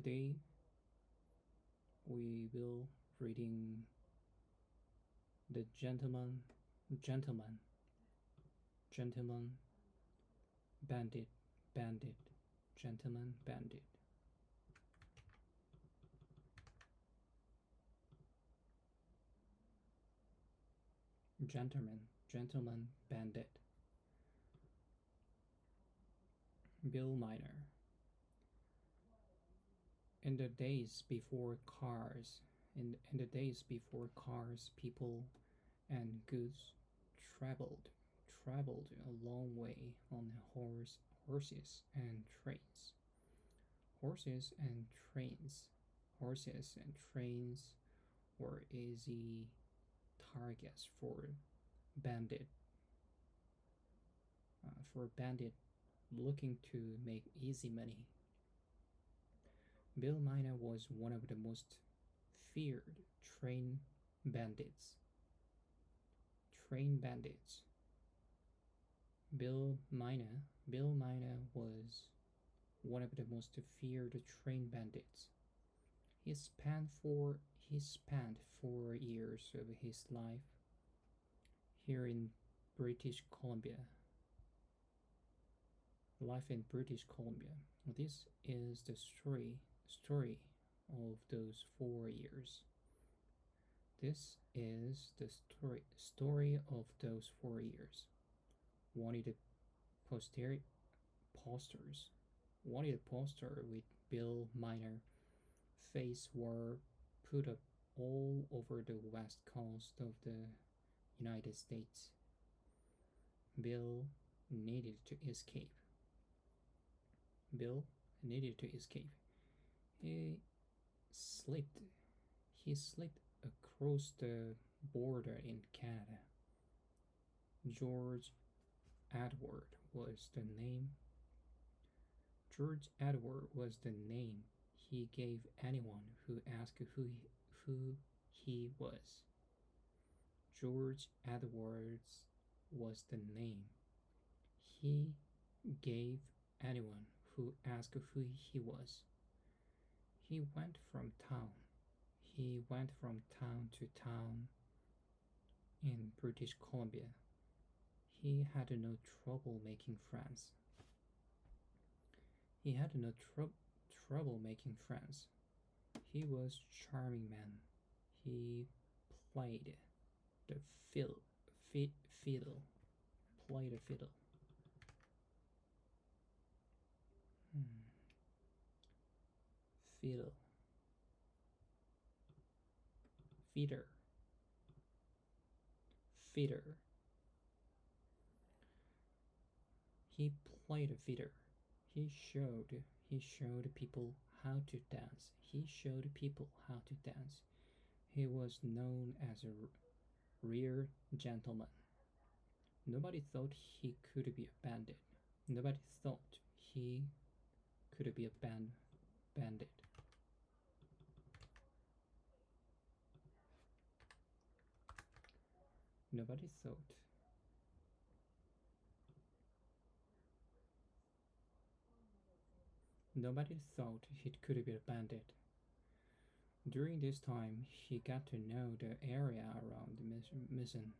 Today we will reading the Gentleman Bandit Gentleman Bandit. Gentleman Bandit. Bill Miner. In the days before cars, people and goods traveled a long way on horses and trains. Horses and trains were easy targets for bandit looking to make easy money. Bill Miner was one of the most feared train bandits. Bill Miner was one of the most feared train bandits. He spent 4 years of his life here in British Columbia. This is the story of those 4 years. This is the story of those 4 years. Wanted posters with Bill Miner face were put up all over the west coast of the United States. Bill needed to escape. He slipped across the border in Canada. George Edward was the name he gave anyone who asked who he was. George Edwards was the name he gave anyone who asked who he was. He went from town to town in British Columbia. He had no trouble making friends. He was charming man. He played the fiddle. Fiddler. He played a fiddle. He showed people how to dance. He was known as a real gentleman. Nobody thought he could be a bandit. Nobody thought he could be a bandit. Nobody thought he could be a bandit. During this time, he got to know the area around the mission.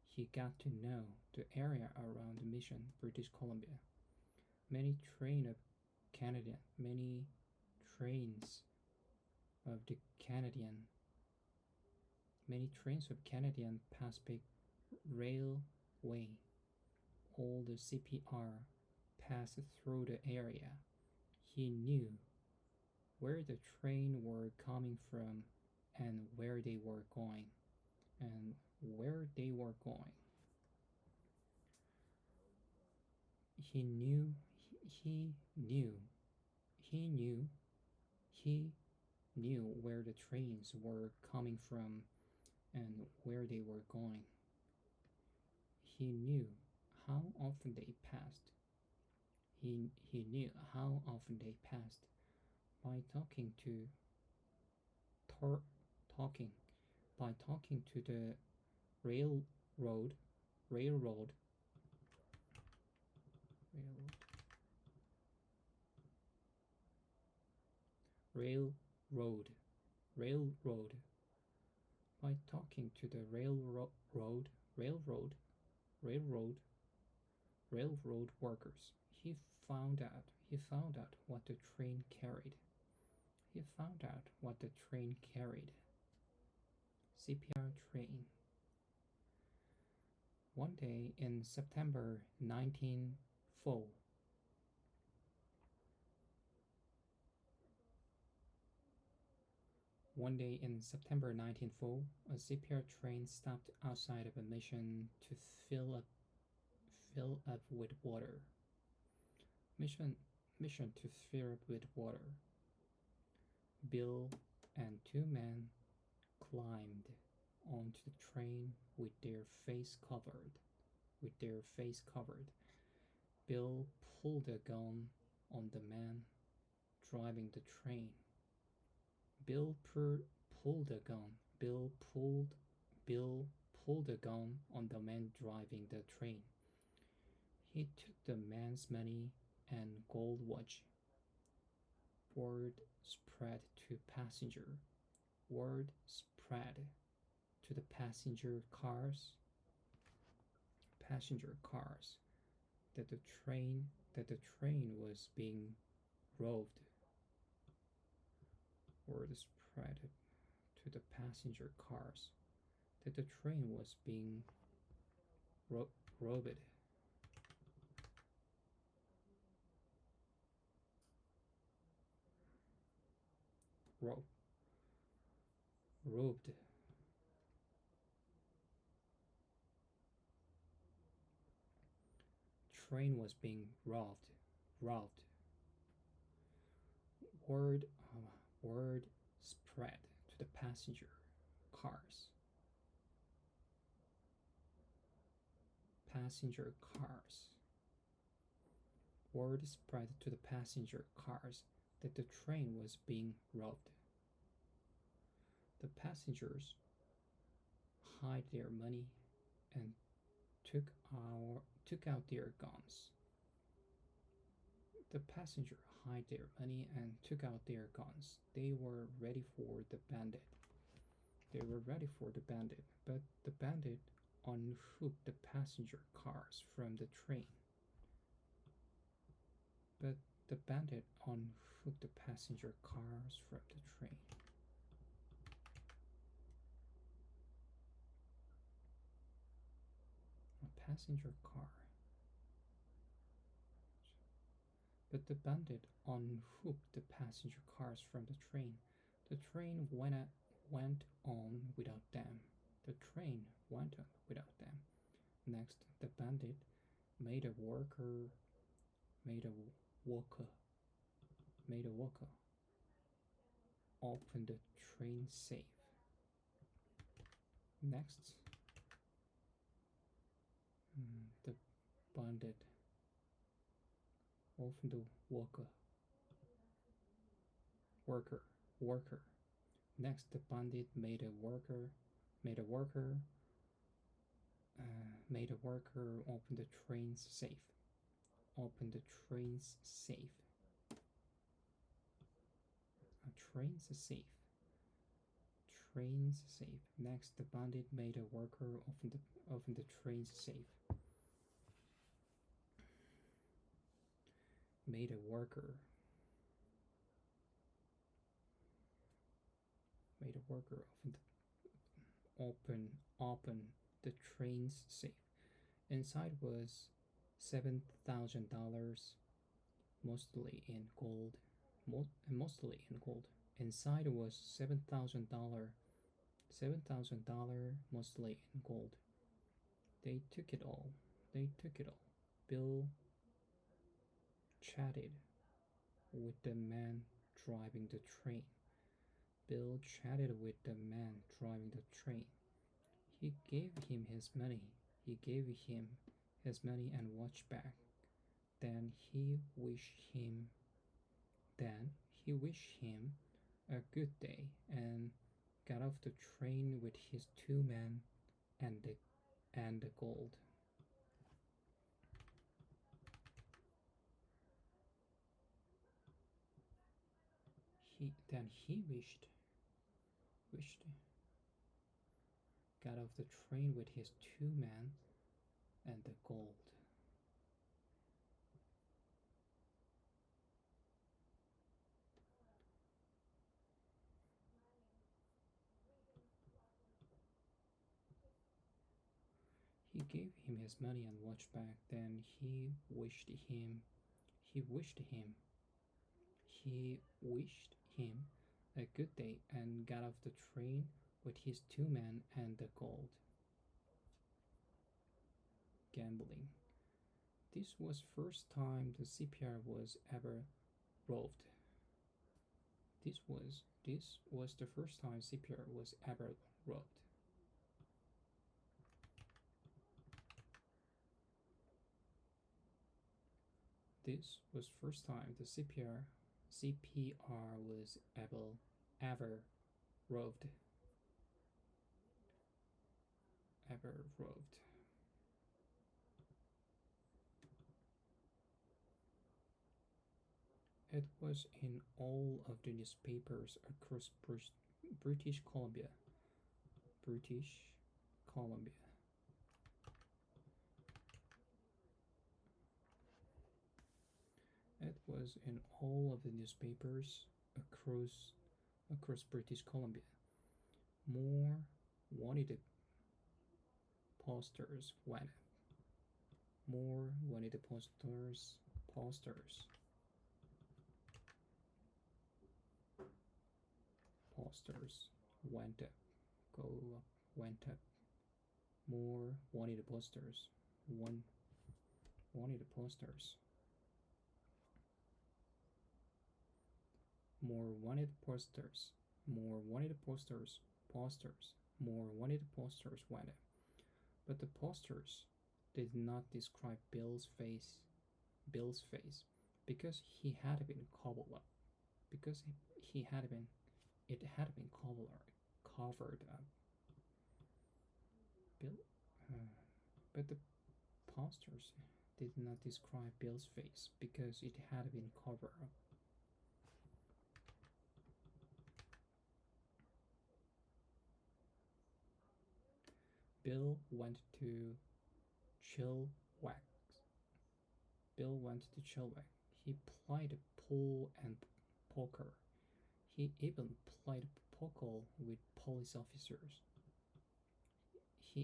He got to know the area around the mission, British Columbia. Many trains of Canadian Pacific Railway. All the CPR passed through the area. He knew where the train were coming from and where they were going. He knew where the trains were coming from and where they were going. He knew how often they passed. By talking to the railroad railroad, railroad. By talking to the railroad, railroad, railroad workers, he found out what the train carried. He found out what the train carried. CPR train. One day in September 1904, One day in September 1904, a CPR train stopped outside of a mission to fill up with water. Mission mission to fill up with water. Bill and two men climbed onto the train with their face covered. With their face covered. Bill pulled a gun on the man driving the train. Bill pulled a gun. Bill pulled a gun on the man driving the train. He took the man's money and gold watch. Word spread to passenger. Word spread to the passenger cars that the train was being robbed. Word spread to the passenger cars that the train was being robbed. Robbed. Train was being robbed. Robbed. Word word spread to the passenger cars. Passenger cars. Word spread to the passenger cars that the train was being robbed. The passengers hid their money and took out their guns. The passenger hid their money and took out their guns. They were ready for the bandit. They were ready for the bandit, but the bandit unhooked the passenger cars from the train. But the bandit unhooked the passenger cars from the train. A passenger car. But the bandit unhooked the passenger cars from the train. The train went on without them. The train went on without them. Next, the bandit made a worker open the train safe. Next, the bandit opened the worker. Next, the bandit made a worker open the train's safe. Open the train's safe. A train's safe. Train's safe. Next, the bandit made a worker open the train's safe. Made a worker open the train's safe. Inside was $7,000, mostly in gold. Inside was $7,000, mostly in gold. They took it all. Bill chatted with the man driving the train. Bill chatted with the man driving the train. He gave him his money. And watch back. Then he wished him a good day and got off the train with his two men and the gold. He wished got off the train with his two men and the gold. He gave him his money and watch back. Then he wished him, he wished him a good day and got off the train with his two men and the gold. Gambling. This was first time the CPR was ever robbed. This was the first time CPR was ever robbed. This was first time the CPR was ever robbed. Ever robbed. It was in all of the newspapers across British Columbia. British Columbia. It was in all of the newspapers across British Columbia. More wanted posters went up. More wanted posters went up. Go up, went up. More wanted posters. Wanted posters. More wanted posters. More wanted posters. More wanted posters went up. But the posters did not describe Bill's face, because he had been covered up. Because he had been, it had been covered up. Bill, but the posters did not describe Bill's face because it had been covered up. Bill went to Chilliwack. He played pool and poker. He even played poker with police officers. He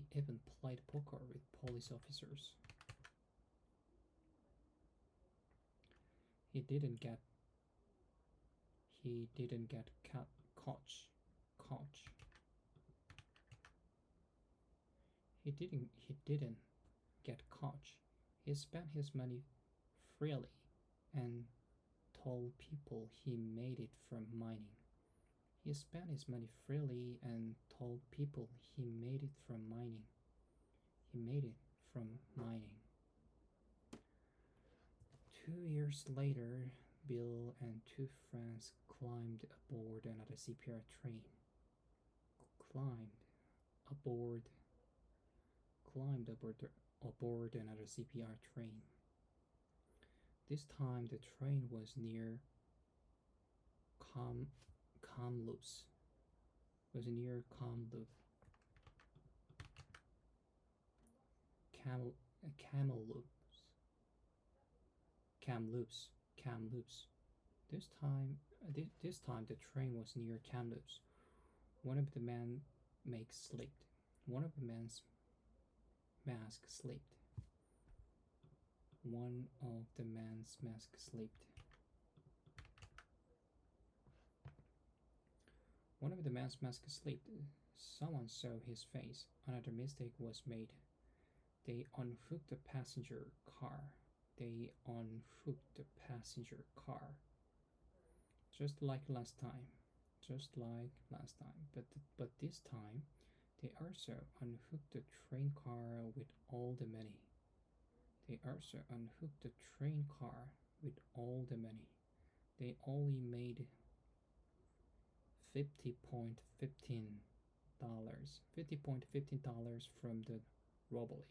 didn't get caught. He didn't get caught. He spent his money freely and told people he made it from mining. He spent his money freely and told people he made it from mining. 2 years later, Bill and two friends climbed aboard another CPR train. Aboard another CPR train. This time the train was near Kamloops. Kamloops. This time the train was near Kamloops. One of the men's mask slipped. One of the man's mask slipped. Someone saw his face. Another mistake was made. They unhooked the passenger car. Just like last time. But this time, they also unhooked the train car with all the money. They only made $50.15 from the robbery.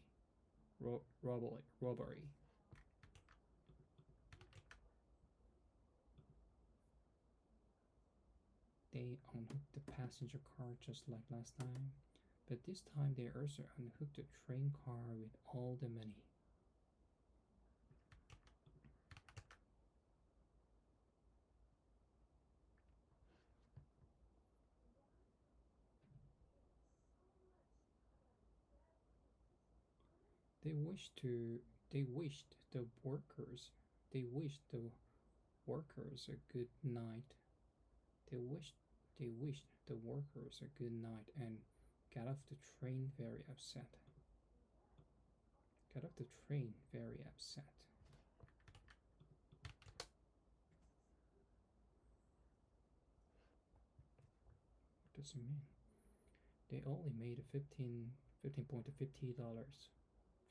they unhooked the passenger car just like last time, but this time they also unhooked the train car with all the money. They wished to they wished the workers they wished the workers a good night. They wished they wished the workers a good night and got off the train very upset. Got off the train very upset. What does it mean? They only made $15.50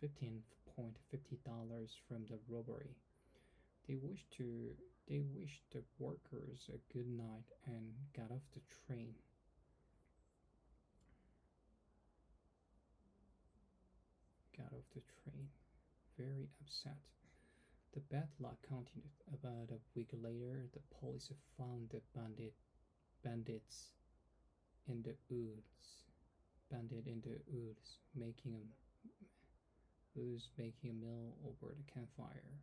$15.50 from the robbery. They wished to they wished the workers a good night and got off the train. Got off the train. Very upset. The bad luck continued. About a week later, the police found the bandits in the woods. Bandit in the woods making a meal over the campfire.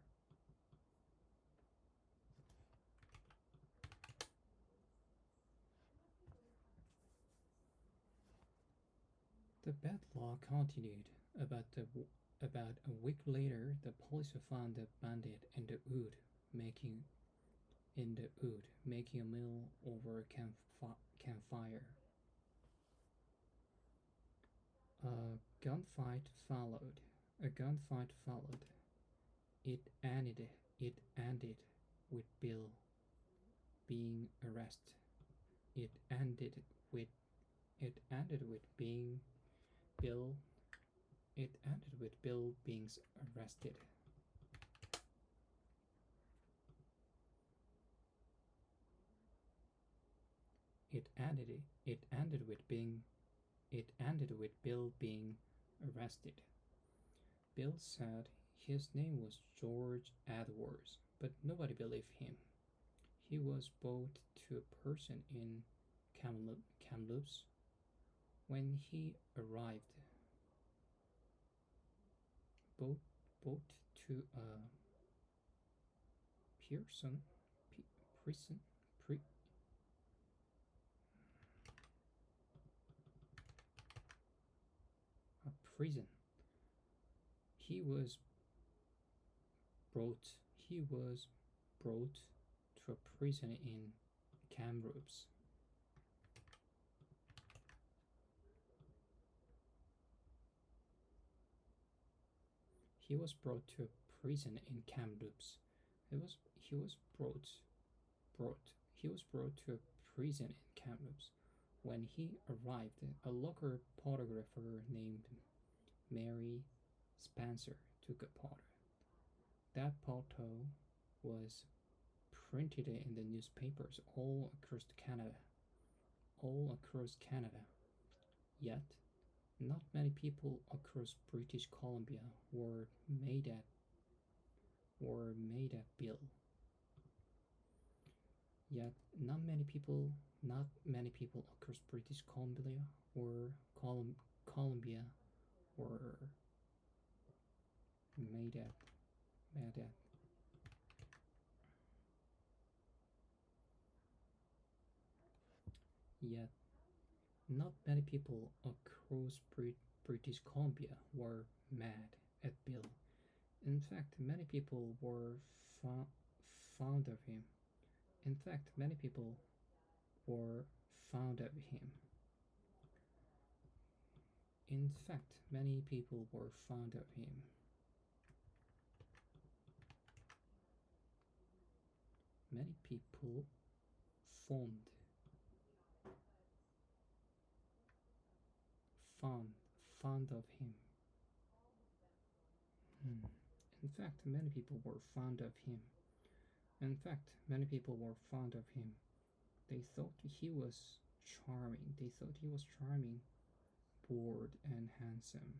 The bad law continued. About a week later, the police found the bandit in the wood, making making a meal over a campfire. A gunfight followed. A gunfight followed. It ended. It ended with Bill being arrested. It ended with. It ended with being Bill. It ended with Bill being arrested. It ended. It ended with being. It ended with Bill being arrested. Bill said his name was George Edwards, but nobody believed him. He was brought to a person in Kamloops. When he arrived, brought to a Pearson prison. A prison. He was brought. He was brought to a prison in Kamloops. He was brought to a prison in Kamloops. He was brought to a prison in Kamloops. When he arrived, a local photographer named Mary Spencer took a photo. That photo was printed in the newspapers all across Canada. All across Canada. Yet, not many people across British Columbia were made at Bill. Yet not many people across British Columbia Columbia were made at Yet not many people across British Columbia were mad at Bill. In fact, many people were fond of him. In fact, many people were fond of him. In fact, many people were fond of him. Many people fond of him. In fact, many people were fond of him. In fact, many people were fond of him. They thought he was charming. They thought he was charming, bored, and handsome.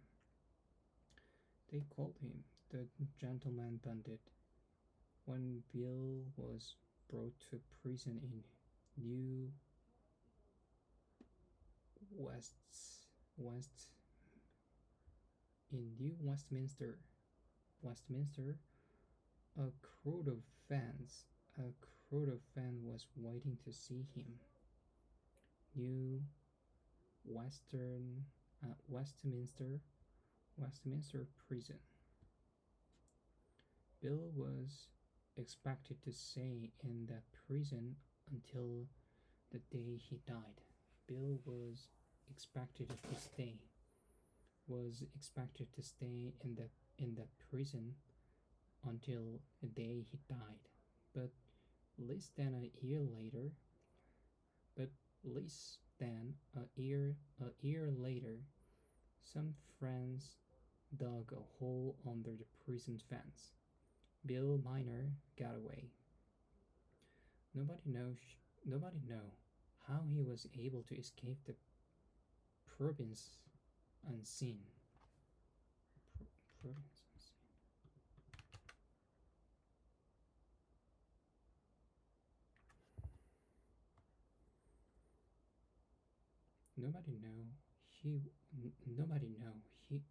They called him the Gentleman Bandit. When Bill was brought to prison in New West in New Westminster, Westminster, a crowd of fans, a crowd of fans was waiting to see him. New Western, Westminster, Westminster Prison. Bill was expected to stay in that prison until the day he died. Bill expected to stay expected to stay in that prison until the day he died. But less than a year later, but less than a year later, some friends dug a hole under the prison fence. Bill Miner got away. Nobody knows. Nobody know how he was able to escape the province unseen. Province unseen. Nobody know he. Nobody know he.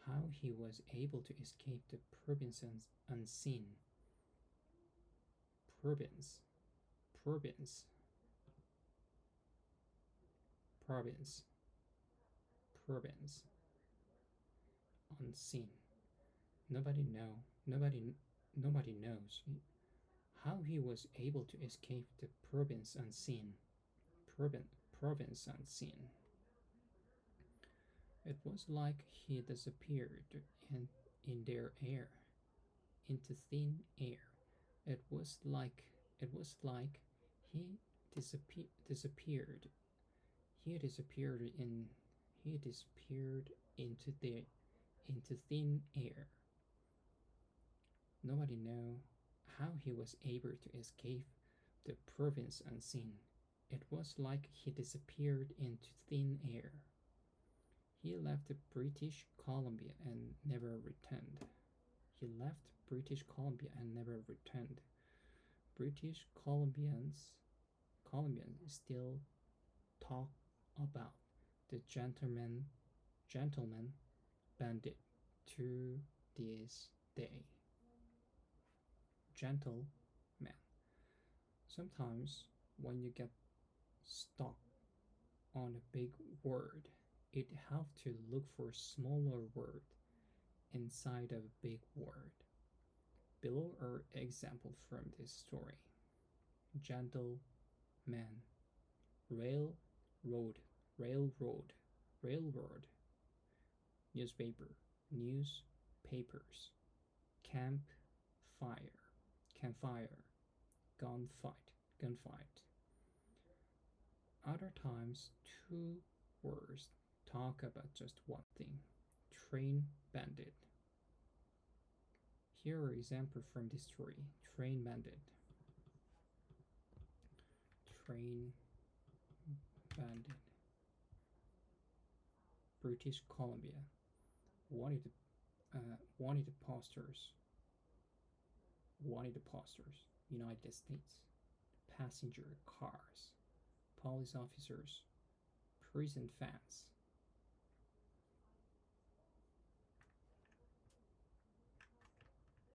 How he was able to escape the province unseen. Province. Province. Province. Province. Unseen. Nobody know. Nobody knows how he was able to escape the province unseen. Province unseen. It was like he disappeared in their air, into thin air. It was like he disappeared. He disappeared in he disappeared into thin air. Nobody know how he was able to escape the province unseen. It was like he disappeared into thin air. He left British Columbia and never returned. He left British Columbia and never returned. British Columbians still talk about the Gentleman Bandit to this day. Gentleman. Sometimes when you get stuck on a big word, it helps to look for a smaller word inside of a big word. Below are examples from this story. Gentleman, railroad, railroad, railroad, newspaper, newspapers, campfire, campfire, gunfight, gunfight. Other times, two words talk about just one thing. Train bandit. Here are examples from this story. Train bandit. Train bandit. British Columbia. Wanted posters. Wanted posters. United States. Passenger cars. Police officers. Prison fans.